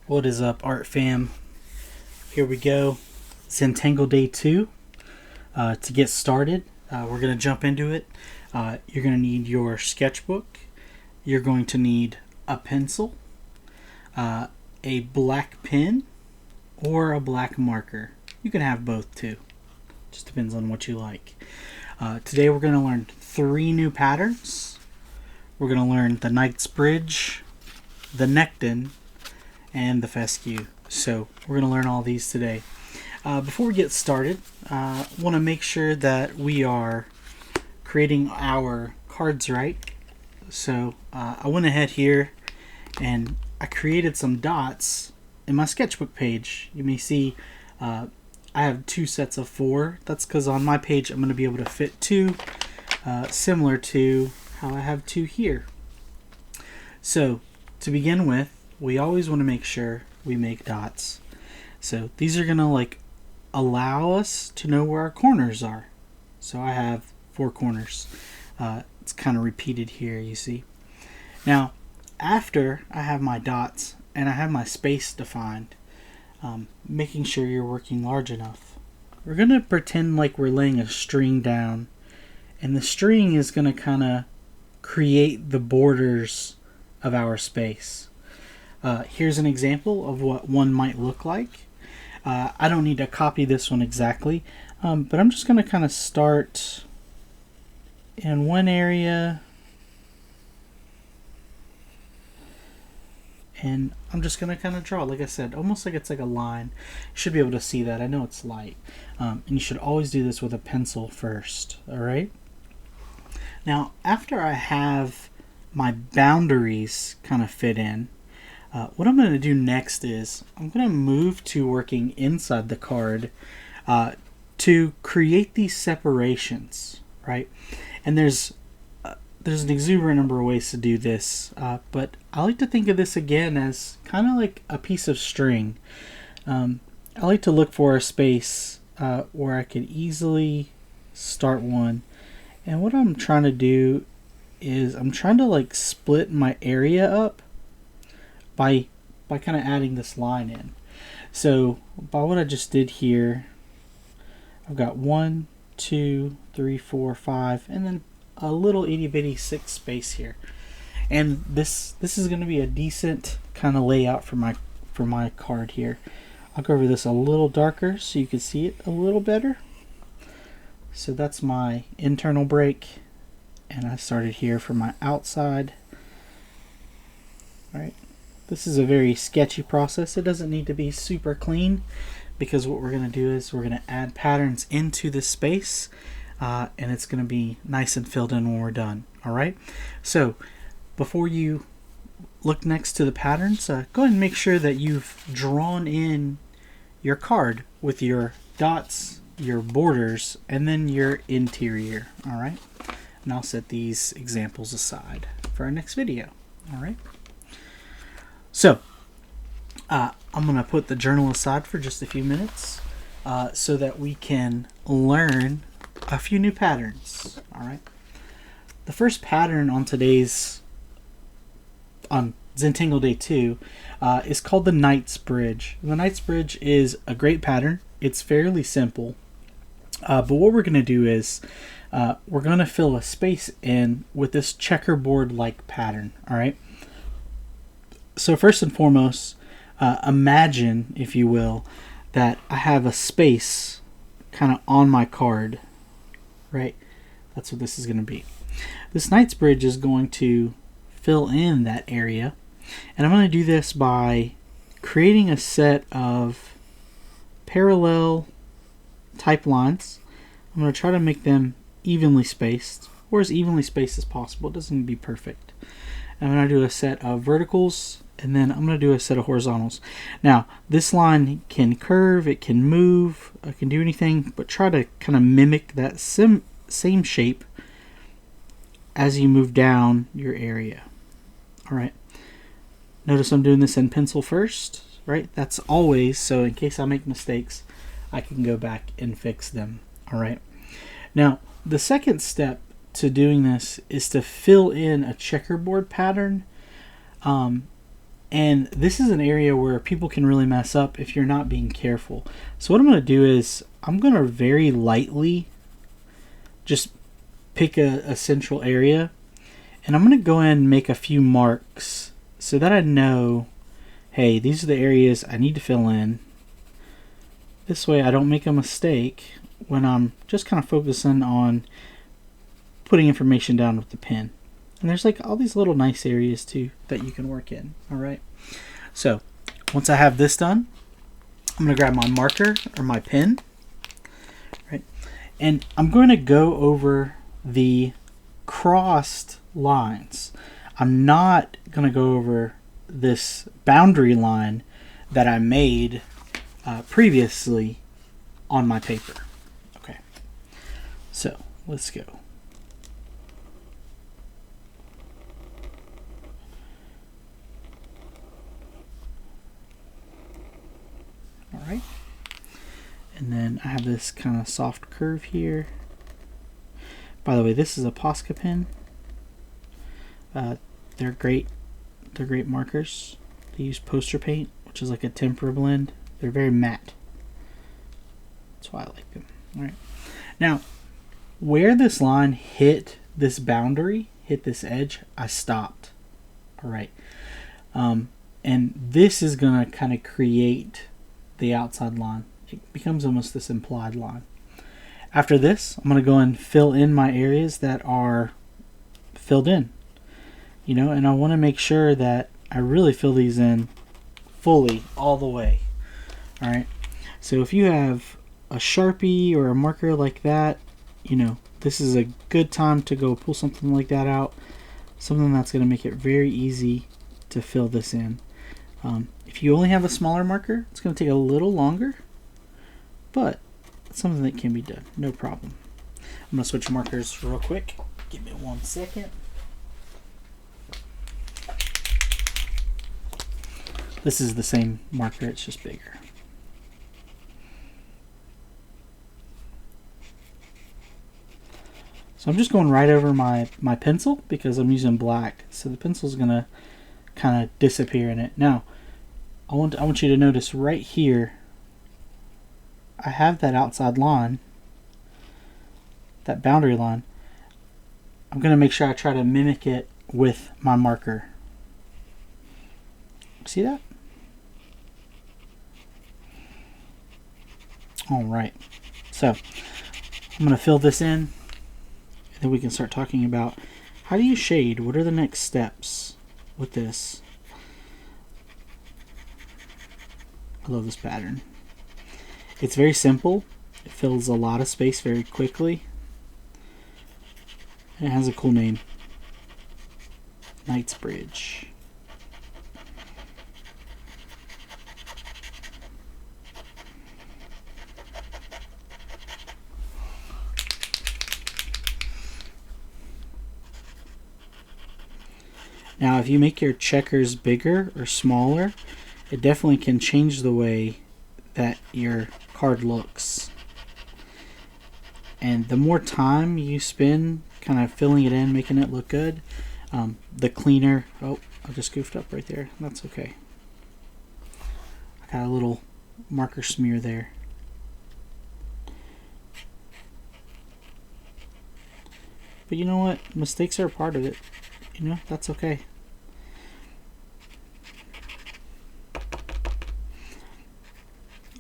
What is up, Art Fam? Here we go. Zentangle Day 2. To get started, we're going to jump into it. You're going to need your sketchbook. You're going to need a pencil, a black pen, or a black marker. You can have both too. Just depends on what you like. Today we're going to learn 3 new patterns. We're going to learn the Knight's Bridge, the Nekton, and the Fescu. So we're going to learn all these today. Before we get started, I want to make sure that we are creating our cards right. So I went ahead here and I created some dots in my sketchbook page. You may see I have 2 sets of 4. That's because on my page I'm going to be able to fit 2, similar to how I have 2 here. So to begin with, we always want to make sure we make dots. So these are going to allow us to know where our corners are. So I have 4 corners. It's kind of repeated here, you see. Now, after I have my dots and I have my space defined, making sure you're working large enough, we're going to pretend like we're laying a string down, and the string is going to kind of create the borders of our space. Here's an example of what one might look like. I don't need to copy this one exactly, but I'm just going to kind of start in one area, and I'm just going to kind of draw, like I said, almost like it's like a line. You should be able to see that. I know it's light, and you should always do this with a pencil first. Alright? Now, after I have my boundaries kind of fit in, what I'm going to do next is I'm going to move to working inside the card to create these separations, right? And there's an exuberant number of ways to do this, but I like to think of this again as kind of like a piece of string. I like to look for a space where I could easily start one, and what I'm trying to do is I'm trying to split my area up by kind of adding this line in. So by what I just did here, I've got 1, 2, 3, 4, 5, and then a little itty bitty 6 space here. And this is going to be a decent kind of layout for my card here. I'll go over this a little darker so you can see it a little better. So that's my internal break, and I started here for my outside. All right. This is a very sketchy process. It doesn't need to be super clean, because what we're going to do is we're going to add patterns into this space, and it's going to be nice and filled in when we're done. Alright, so before you look next to the patterns, go ahead and make sure that you've drawn in your card with your dots, your borders, and then your interior. Alright, and I'll set these examples aside for our next video. Alright. So, I'm going to put the journal aside for just a few minutes so that we can learn a few new patterns. Alright. The first pattern on Zentangle Day 2 is called the Knight's Bridge. The Knight's Bridge is a great pattern. It's fairly simple. But what we're going to do is we're going to fill a space in with this checkerboard-like pattern. Alright. So first and foremost, imagine, if you will, that I have a space kind of on my card, right? That's what this is going to be. This Knight's Bridge is going to fill in that area, and I'm going to do this by creating a set of parallel type lines. I'm going to try to make them evenly spaced, or as evenly spaced as possible. It doesn't need to be perfect. I'm going to do a set of verticals, and then I'm going to do a set of horizontals. Now, this line can curve, it can move, it can do anything, but try to kind of mimic that same shape as you move down your area. Alright. Notice I'm doing this in pencil first, right? That's always, so in case I make mistakes, I can go back and fix them. Alright. Now, the second step to doing this is to fill in a checkerboard pattern And this is an area where people can really mess up if you're not being careful. So what I'm going to do is I'm going to very lightly just pick a central area, and I'm going to go in and make a few marks so that I know, hey, these are the areas I need to fill in. This way I don't make a mistake when I'm just kind of focusing on putting information down with the pen. And there's like all these little nice areas too that you can work in. Alright, so once I have this done, I'm going to grab my marker or my pen, right? And I'm going to go over the crossed lines. I'm not going to go over this boundary line that I made previously on my paper. Okay, so let's go. Alright, and then I have this kind of soft curve here. By the way, this is a Posca pen. They're great markers. They use poster paint, which is like a tempera blend. They're very matte. That's why I like them. Alright, now where this line hit this boundary, hit this edge, I stopped. Alright, and this is gonna kind of create the outside line. It becomes almost this implied line. After this, I'm going to go and fill in my areas that are filled in. You know, and I want to make sure that I really fill these in fully all the way. Alright, so if you have a Sharpie or a marker like that, you know, this is a good time to go pull something like that out. Something that's going to make it very easy to fill this in. If you only have a smaller marker, it's going to take a little longer, but it's something that can be done, no problem. I'm going to switch markers real quick. Give me 1 second. This is the same marker, it's just bigger. So I'm just going right over my pencil because I'm using black, so the pencil's going to kind of disappear in it. Now, I want you to notice right here, I have that outside line, that boundary line. I'm going to make sure I try to mimic it with my marker. See that? Alright, so I'm going to fill this in, and then we can start talking about how do you shade? What are the next steps with this? I love this pattern. It's very simple. It fills a lot of space very quickly. And it has a cool name. Knightsbridge. Now, if you make your checkers bigger or smaller, it definitely can change the way that your card looks. And the more time you spend kind of filling it in, making it look good, the cleaner. Oh, I just goofed up right there. That's okay. I got a little marker smear there. But you know what? Mistakes are a part of it. You know, that's okay.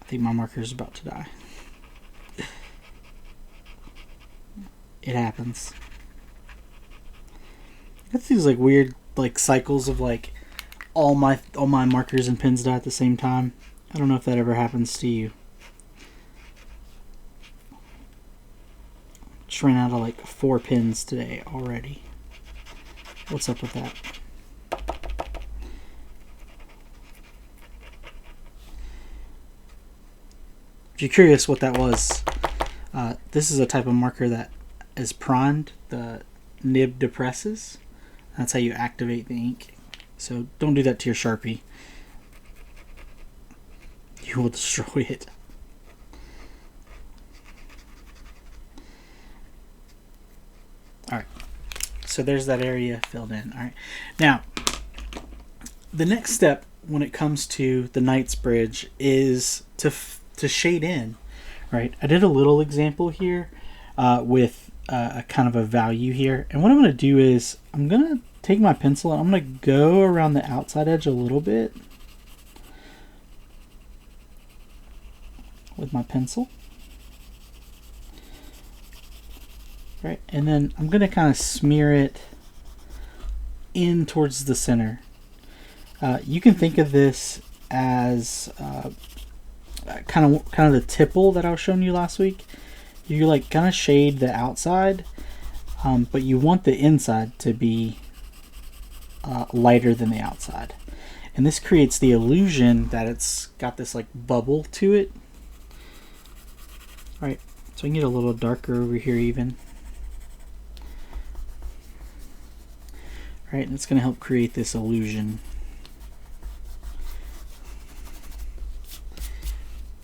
I think my marker is about to die. It happens. It's these like weird like cycles of like all my markers and pens die at the same time. I don't know if that ever happens to you. Just ran out of like 4 pens today already. What's up with that? If you're curious what that was, this is a type of marker that is primed. The nib depresses. That's how you activate the ink. So don't do that to your Sharpie. You will destroy it. Alright, so there's that area filled in. Alright, now the next step when it comes to the Knight's Bridge is to shade in, right? I did a little example here with a kind of a value here. And what I'm going to do is I'm going to take my pencil and I'm going to go around the outside edge a little bit with my pencil. Right, and then I'm going to kind of smear it in towards the center. You can think of this as kind of the tipple that I was showing you last week. You like kind of shade the outside, but you want the inside to be lighter than the outside, and this creates the illusion that it's got this like bubble to it. All right, so I can get a little darker over here even. Right, and it's going to help create this illusion.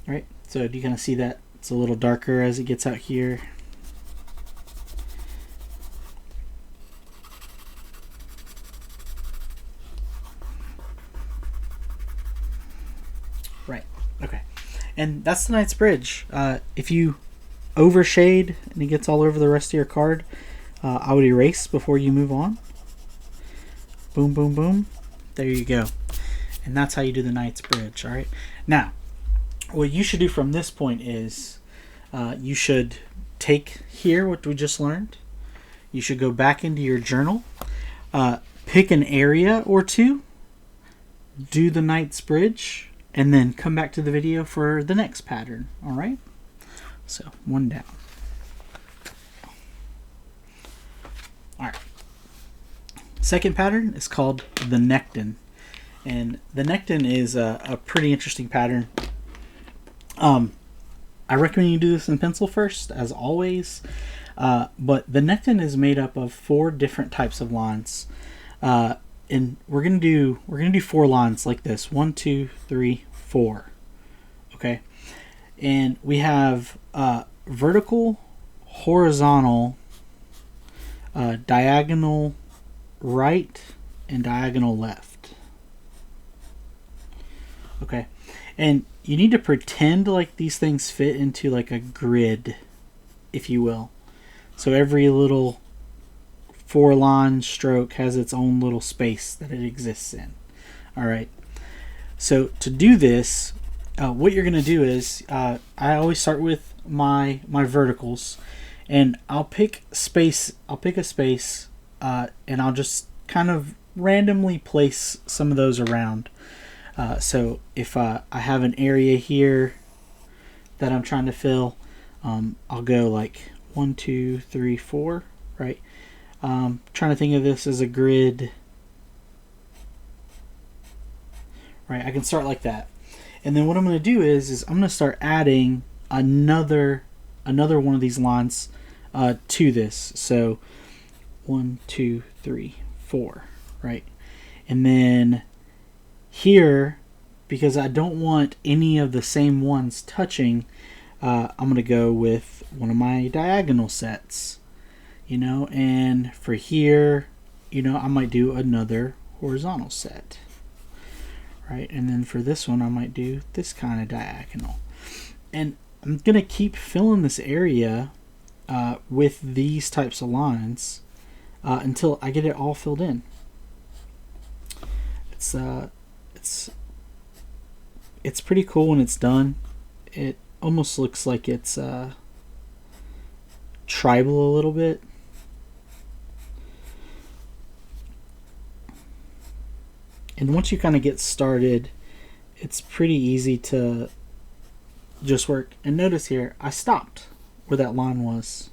Right, so do you kind of see that it's a little darker as it gets out here? Right, okay. And that's the Knight's Bridge. If you overshade and it gets all over the rest of your card, I would erase before you move on. Boom, boom, boom. There you go. And that's how you do the Knight's Bridge. All right. Now, what you should do from this point is you should take here what we just learned. You should go back into your journal, pick an area or two, do the Knight's Bridge, and then come back to the video for the next pattern. All right. So one down. All right. Second pattern is called the Nekton, and the Nekton is a pretty interesting pattern. I recommend you do this in pencil first, as always, but the Nekton is made up of 4 different types of lines, and we're gonna do 4 lines like this: 1, 2, 3, 4. Okay, and we have vertical, horizontal, diagonal right, and diagonal left. Okay, and you need to pretend like these things fit into like a grid, if you will. So every little 4-line stroke has its own little space that it exists in. All right, so to do this, what you're going to do is I always start with my verticals, and I'll pick a space, and I'll just kind of randomly place some of those around. So if I have an area here that I'm trying to fill, I'll go like 1, 2, 3, 4, right? Trying to think of this as a grid, right? I can start like that, and then what I'm going to do is I'm going to start adding another one of these lines to this. So 1, 2, 3, 4, right? And then here, because I don't want any of the same ones touching, I'm going to go with one of my diagonal sets, and for here, I might do another horizontal set, right? And then for this one, I might do this kind of diagonal. And I'm going to keep filling this area with these types of lines until I get it all filled in. It's pretty cool when it's done. It almost looks like it's tribal a little bit. And once you kind of get started, it's pretty easy to just work. And notice here, I stopped where that line was.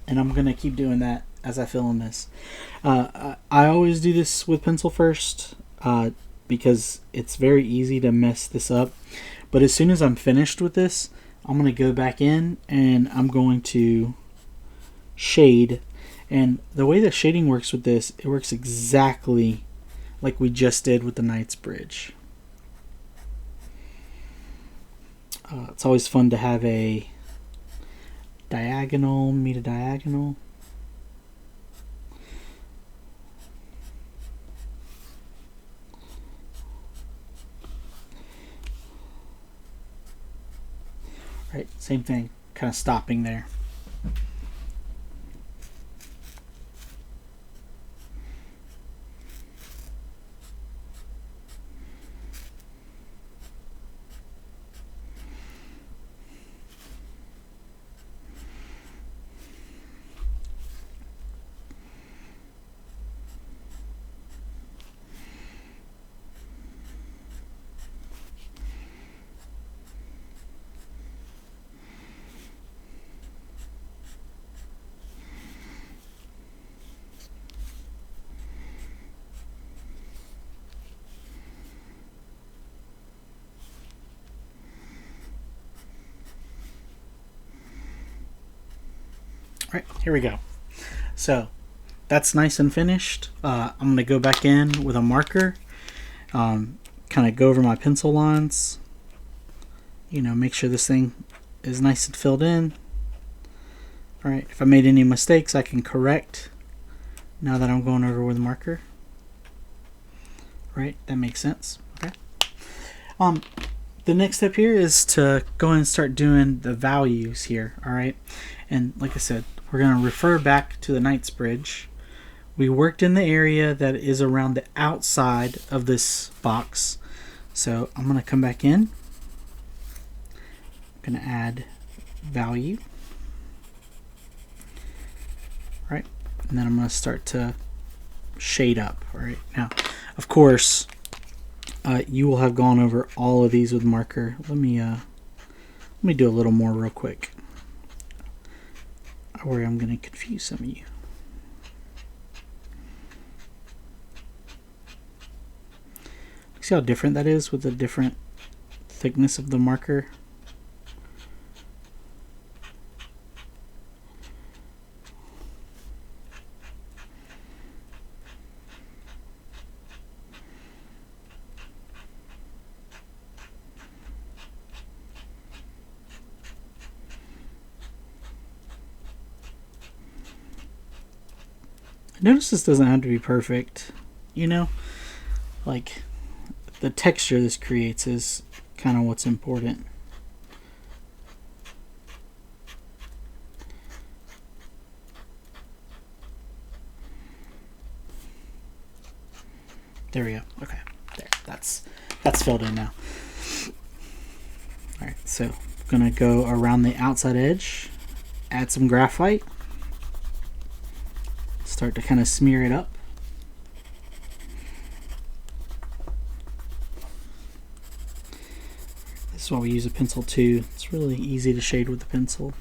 And I'm going to keep doing that as I fill in this. I always do this with pencil first because it's very easy to mess this up. But as soon as I'm finished with this, I'm going to go back in and I'm going to shade. And the way that shading works with this, it works exactly like we just did with the Knight's Bridge. It's always fun to have a diagonal meet a diagonal. Right, same thing, kind of stopping there. Right, here we go. So that's nice and finished. I'm going to go back in with a marker, kind of go over my pencil lines, make sure this thing is nice and filled in. Alright, if I made any mistakes I can correct now that I'm going over with a marker. Right, that makes sense. Okay. The next step here is to go and start doing the values here. Alright, and like I said, we're going to refer back to the Knight's Bridge. We worked in the area that is around the outside of this box. So I'm going to come back in. I'm going to add value. Right, and then I'm going to start to shade up. All right, now, of course, you will have gone over all of these with marker. Let me do a little more real quick. I worry I'm going to confuse some of you. See how different that is with the different thickness of the marker? Notice this doesn't have to be perfect, like the texture this creates is kind of what's important. There we go. Okay, there. That's filled in now. All right, so I'm gonna go around the outside edge, add some graphite. Start to kind of smear it up. This is why we use a pencil too. It's really easy to shade with the pencil.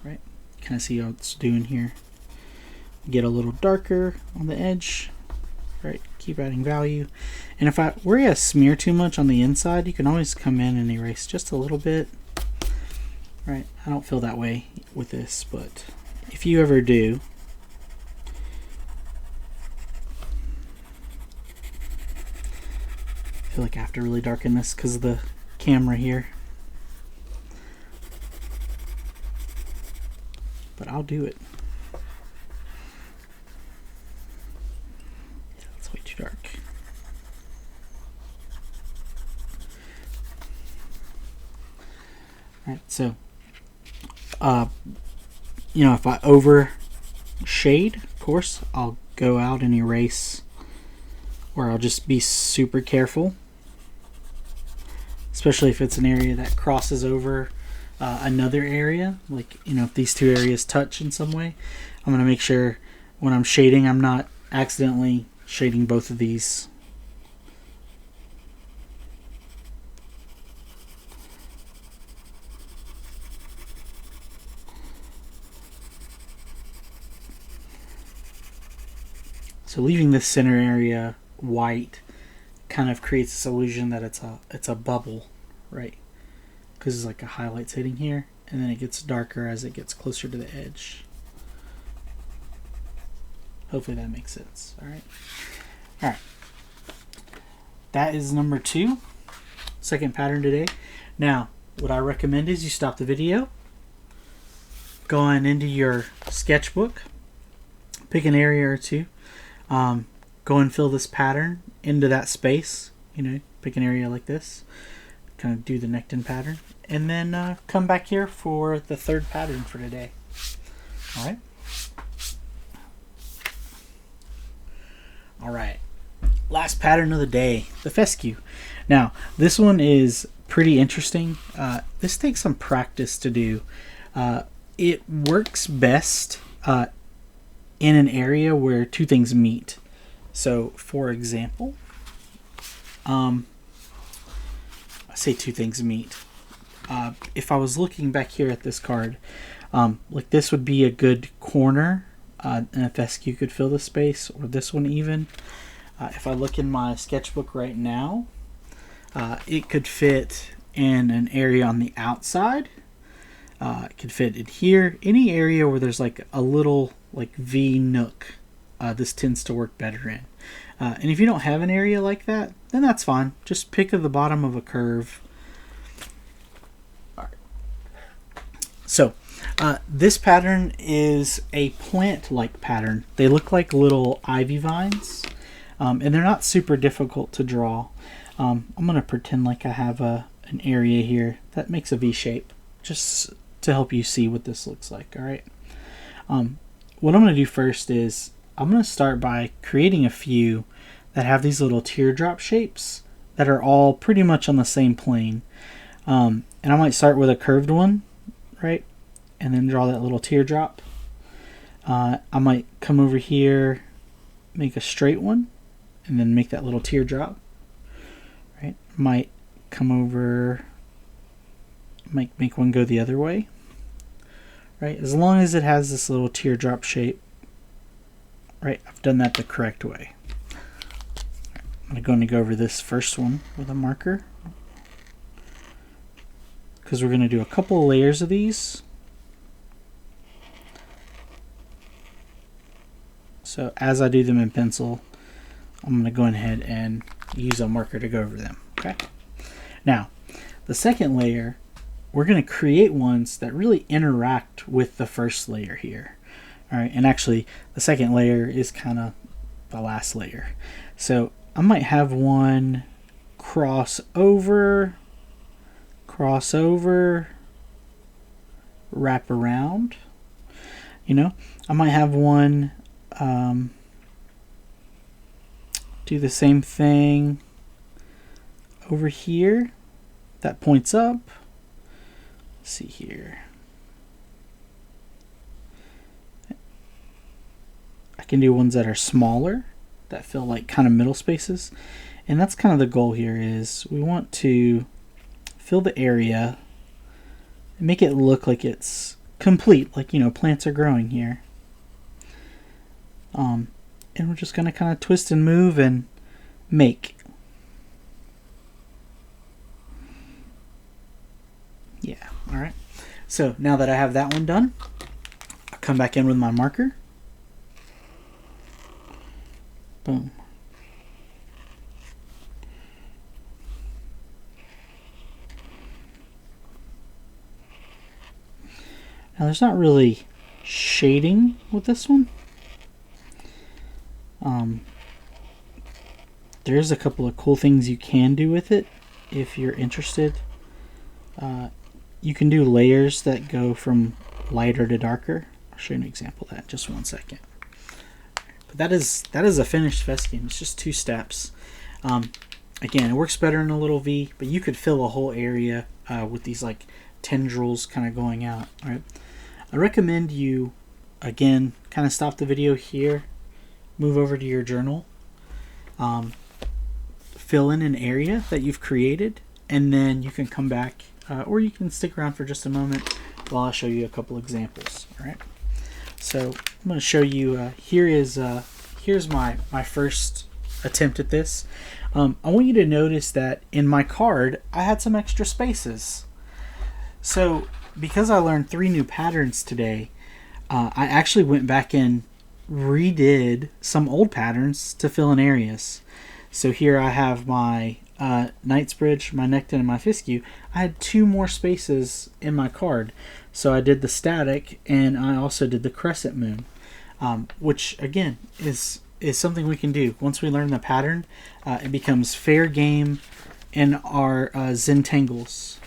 Right, kind of see how it's doing here. Get a little darker on the edge. Right, keep adding value. And if I worry I smear too much on the inside, you can always come in and erase just a little bit. Right, I don't feel that way with this, but if you ever do, I feel like I have to really darken this because of the camera here. But I'll do it. Dark. Alright, so if I over shade, of course, I'll go out and erase, or I'll just be super careful, especially if it's an area that crosses over another area, like if these two areas touch in some way. I'm going to make sure when I'm shading I'm not accidentally shading both of these. So leaving this center area white kind of creates this illusion that it's a bubble, right? Because it's like a highlights hitting here, and then it gets darker as it gets closer to the edge. Hopefully that makes sense. Alright. That is number 2. Second pattern today. Now, what I recommend is you stop the video, go on into your sketchbook, pick an area or two. Go and fill this pattern into that space. Pick an area like this, kind of do the Nekton pattern, and then come back here for the third pattern for today. Alright? Alright. Last pattern of the day, the Fescu. Now, this one is pretty interesting. This takes some practice to do. It works best in an area where two things meet. So, for example, I say two things meet. If I was looking back here at this card, like this would be a good corner, and a Fescu could fill the space, or this one even. If I look in my sketchbook right now, it could fit in an area on the outside. It could fit in here. Any area where there's like a little like V nook, this tends to work better in. And if you don't have an area like that, then that's fine. Just pick at the bottom of a curve. All right. So this pattern is a plant-like pattern. They look like little ivy vines, and they're not super difficult to draw. I'm going to pretend like I have an area here that makes a V shape, just to help you see what this looks like. All right. What I'm going to do first is I'm going to start by creating a few that have these little teardrop shapes that are all pretty much on the same plane. And I might start with a curved one, right? And then draw that little teardrop. I might come over here, make a straight one, and then make that little teardrop. Right? Might come over, might make one go the other way. Right? As long as it has this little teardrop shape, right? I've done that the correct way. I'm going to go over this first one with a marker, because we're going to do a couple of layers of these. So as I do them in pencil, I'm going to go ahead and use a marker to go over them. Okay. Now, the second layer, we're going to create ones that really interact with the first layer here. All right, and actually, the second layer is kind of the last layer. So I might have one cross over, wrap around. I might have one do the same thing over here that points up. Let's see here. I can do ones that are smaller, that fill like kind of middle spaces. And that's kind of the goal here, is we want to fill the area and make it look like it's complete, like, plants are growing here. And we're just going to kind of twist and move and make. Yeah, all right. So now that I have that one done, I'll come back in with my marker. Boom. Now there's not really shading with this one. There's a couple of cool things you can do with it if you're interested. You can do layers that go from lighter to darker. I'll show you an example of that in just 1 second. But that is a finished Fescu. It's just 2 steps. Again, it works better in a little V, but you could fill a whole area with these like tendrils kind of going out. All right. I recommend you, again, kind of stop the video here, move over to your journal, fill in an area that you've created, and then you can come back, or you can stick around for just a moment while I show you a couple examples. All right. So I'm going to show you. Here's my first attempt at this. I want you to notice that in my card I had some extra spaces. So because I learned 3 new patterns today, I actually went back and redid some old patterns to fill in areas. So here I have my Knightsbridge, my Nekton, and my Fescu. I had 2 more spaces in my card. So I did the static, and I also did the crescent moon, which again is is something we can do. Once we learn the pattern, it becomes fair game in our Zentangles.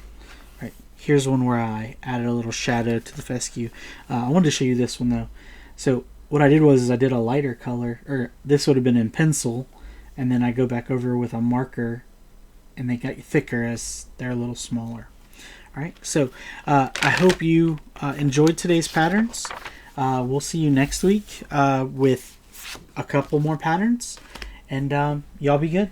Right, here's one where I added a little shadow to the fescue. I wanted to show you this one though. So what I did was I did a lighter color, or this would have been in pencil, and then I go back over with a marker, and they get thicker as they're a little smaller. All right, so I hope you enjoyed today's patterns. We'll see you next week with a couple more patterns, and y'all be good.